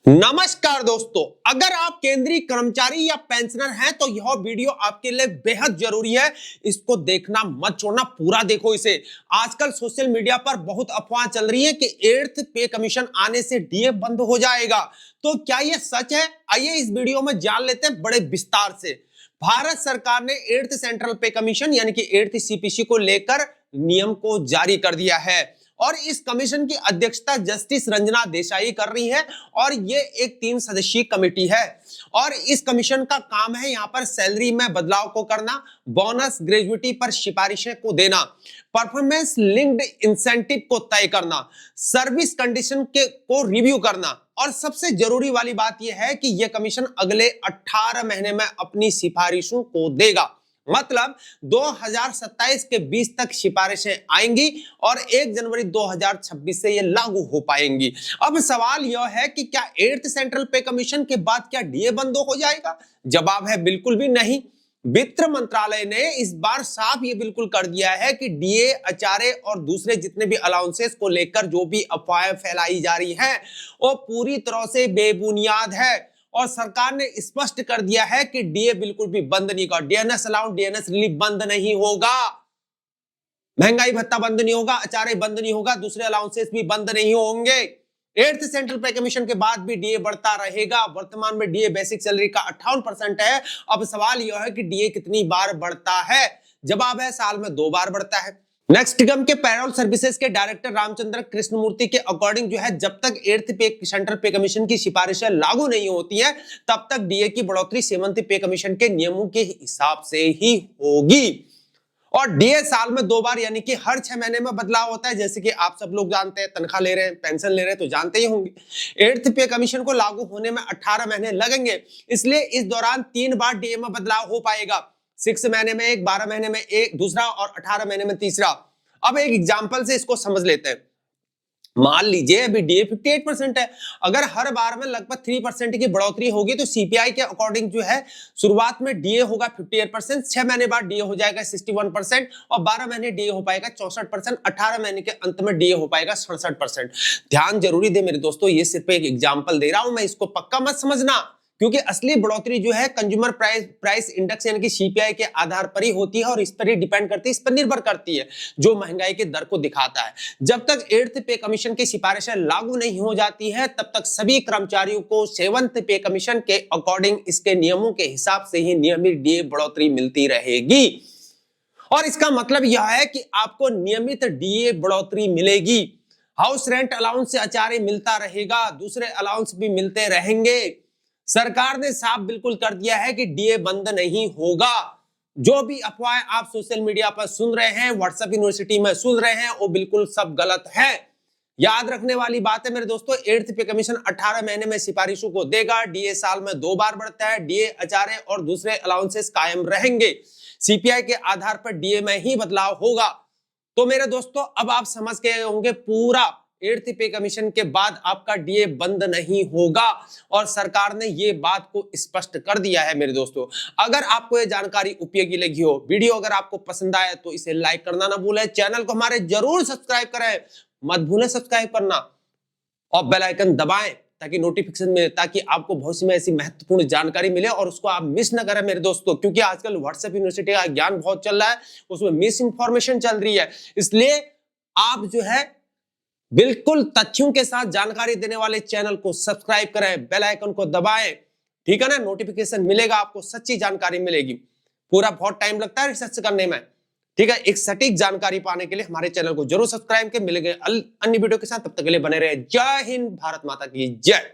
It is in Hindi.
नमस्कार दोस्तों, अगर आप केंद्रीय कर्मचारी या पेंशनर हैं तो यह वीडियो आपके लिए बेहद जरूरी है। इसको देखना मत छोड़ना, पूरा देखो इसे। आजकल सोशल मीडिया पर बहुत अफवाह चल रही है कि 8th पे कमीशन आने से डीए बंद हो जाएगा। तो क्या यह सच है? आइए इस वीडियो में जान लेते हैं बड़े विस्तार से। भारत सरकार ने 8th सेंट्रल पे कमीशन यानी कि 8th सीपीसी को लेकर नियम को जारी कर दिया है और इस कमीशन की अध्यक्षता जस्टिस रंजना देसाई कर रही है और ये एक 3 सदस्यीय कमेटी है। और इस कमीशन का काम है यहाँ पर सैलरी में बदलाव को करना, बोनस ग्रेजुइटी पर सिफारिशें को देना, परफॉर्मेंस लिंक्ड इंसेंटिव को तय करना, सर्विस कंडीशन के को रिव्यू करना और सबसे जरूरी वाली बात यह है कि यह कमीशन अगले 18 महीने में अपनी सिफारिशों को देगा। मतलब 2027 के 20 तक सिफारिशें आएंगी और 1 जनवरी 2026 से ये लागू हो पाएंगी। अब सवाल यह है कि क्या 8th सेंट्रल पे कमीशन के बाद क्या डीए बंद हो जाएगा? जवाब है बिल्कुल भी नहीं। वित्त मंत्रालय ने इस बार साफ ये बिल्कुल कर दिया है कि डीए, एचआरए और दूसरे जितने भी अलाउंसेस को लेकर जो भी अफवाहें फैलाई जा रही है वो पूरी तरह से बेबुनियाद है और सरकार ने स्पष्ट कर दिया है कि डीए बिल्कुल भी बंद नहीं होगा। डीएनएस अलाउंस, डीएनएस रिलीफ बंद नहीं होगा, महंगाई भत्ता बंद नहीं होगा, एचआरए बंद नहीं होगा, दूसरे अलाउंसेस भी बंद नहीं होंगे। 8th सेंट्रल पे कमीशन के बाद भी डीए बढ़ता रहेगा। वर्तमान में डीए बेसिक सैलरी का 58% है। अब सवाल यह है कि डीए कितनी बार बढ़ता है? जवाब है साल में 2 बार बढ़ता है। नेक्स्ट निगम के पैरोल सर्विसेज के डायरेक्टर रामचंद्र कृष्णमूर्ति के अकॉर्डिंग जो है, जब तक 8th पे सेंट्रल पे कमीशन की सिफारिशें लागू नहीं होती है तब तक डीए की बढ़ोतरी 7th पे कमीशन के नियमों के हिसाब से ही होगी। और डीए साल में 2 बार यानी कि हर 6 महीने में बदलाव होता है। जैसे कि आप सब लोग जानते हैं, तनख्वाह ले रहे हैं, पेंशन ले रहे हैं तो जानते ही होंगे 8th पे कमीशन को लागू होने में 18 महीने लगेंगे, इसलिए इस दौरान 3 बार डीए में बदलाव हो पाएगा। 6 महीने में एक, 12 महीने में एक दूसरा और 18 महीने में तीसरा। अब एक एग्जांपल से इसको समझ लेते हैं। मान लीजिए अभी डीए 58% है, अगर हर बार में लगभग 3% की बढ़ोतरी होगी तो सीपीआई के अकॉर्डिंग जो है शुरुआत में डीए होगा 58%, 6 महीने बाद डीए हो जाएगा 61% और 12 महीने डीए हो पाएगा 64%, 18 महीने के अंत में डीए हो पाएगा 67%। ध्यान जरूरी दे मेरे दोस्तों, ये सिर्फ एक एग्जाम्पल दे रहा हूं मैं, इसको पक्का मत समझना, क्योंकि असली बढ़ोतरी जो है कंज्यूमर प्राइस इंडेक्स यानी कि सीपीआई के आधार पर ही होती है और इस पर ही डिपेंड करती है, इस पर निर्भर करती है, जो महंगाई के दर को दिखाता है। जब तक 8th पे कमीशन की सिफारिशें लागू नहीं हो जाती है तब तक सभी कर्मचारियों को 7th पे कमीशन के अकॉर्डिंग इसके नियमों के हिसाब से ही नियमित डीए बढ़ोतरी मिलती रहेगी। और इसका मतलब यह है कि आपको नियमित डीए बढ़ोतरी मिलेगी। हाउस रेंट अलाउंस से एचआरए मिलता रहेगा, दूसरे अलाउंस भी मिलते रहेंगे। सरकार ने साफ बिल्कुल कर दिया है कि डीए बंद नहीं होगा। जो भी अफवाहें आप सोशल मीडिया पर सुन रहे हैं, व्हाट्सएप यूनिवर्सिटी में सुन रहे हैं, वो बिल्कुल सब गलत है। याद रखने वाली बात है मेरे दोस्तों, 8th पे कमीशन 18 महीने में सिफारिशों को देगा। डीए साल में 2 बार बढ़ता है। डीए, एचआरए और दूसरे अलाउंसेस कायम रहेंगे। सीपीआई के आधार पर डीए में ही बदलाव होगा। तो मेरे दोस्तों, अब आप समझ गए होंगे पूरा 8th पे कमीशन के बाद आपका डीए बंद नहीं होगा और सरकार ने ये बात को स्पष्ट कर दिया है। मेरे दोस्तों, अगर आपको ये जानकारी उपयोगी लगी हो, वीडियो अगर आपको पसंद आया तो इसे लाइक करना ना भूलें, चैनल को हमारे जरूर सब्सक्राइब करें, मत भूलें सब्सक्राइब करना और बेल आइकन दबाएं ताकि नोटिफिकेशन मिले, ताकि आपको भविष्य में ऐसी महत्वपूर्ण जानकारी मिले और उसको आप मिस ना करें मेरे दोस्तों। क्योंकि आजकल व्हाट्सएप यूनिवर्सिटी का ज्ञान बहुत चल रहा है, उसमें मिस इंफॉर्मेशन चल रही है, इसलिए आप जो है बिल्कुल तथ्यों के साथ जानकारी देने वाले चैनल को सब्सक्राइब करें, बेल आइकन को दबाएं, ठीक है ना। नोटिफिकेशन मिलेगा, आपको सच्ची जानकारी मिलेगी। पूरा बहुत टाइम लगता है रिसर्च करने में, ठीक है। एक सटीक जानकारी पाने के लिए हमारे चैनल को जरूर सब्सक्राइब करें। मिलेंगे अन्य वीडियो के साथ, तब तक के लिए बने रहे। जय हिंद, भारत माता की जय।